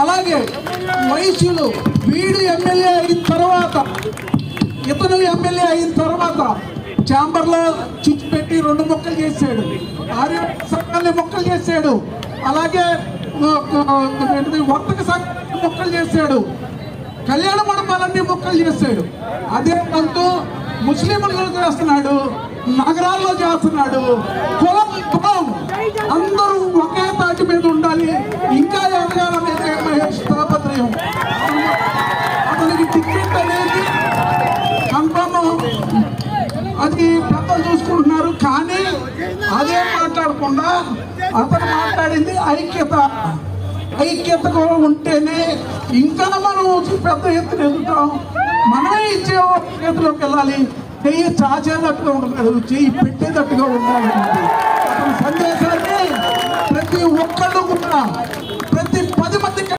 అలాగే వైశ్యులు వీడు ఎమ్మెల్యే అయిన తర్వాత ఇతను ఎమ్మెల్యే అయిన తర్వాత ఛాంబర్లో చిచ్చు పెట్టి 2 ముక్కలు చేశాడు, ఆర్య సంఘాన్ని ముక్కలు చేశాడు, అలాగే వర్తక సంఘాన్ని ముక్కలు చేశాడు, కళ్యాణ మండపాలన్నీ ముక్కలు చేశాడు. అదే అంటూ ముస్లింలు చేస్తున్నాడు, నగరాల్లో చేస్తున్నాడు. కులం అందరూ ఒకే తాటి మీద ఉండాలి, ఇంకా ఎదగాలనేది మహేష్ తాపత్రయం. అతనికి టికెట్ అనేది కన్ఫర్మ్, అది పెద్దలు చూసుకుంటున్నారు. కానీ అదే మాట్లాడకుండా అతను మాట్లాడింది ఐక్యతగా ఉంటేనే ఇంకా మనం పెద్ద ఎత్తున ఎదుగుతాం. మనమే ఇచ్చే చేతిలోకి వెళ్ళాలి, చెయ్యి చాచేటట్టుగా ఉండదు, చెయ్యి పెట్టేటట్టుగా ఉండాలి. అతని సందేశం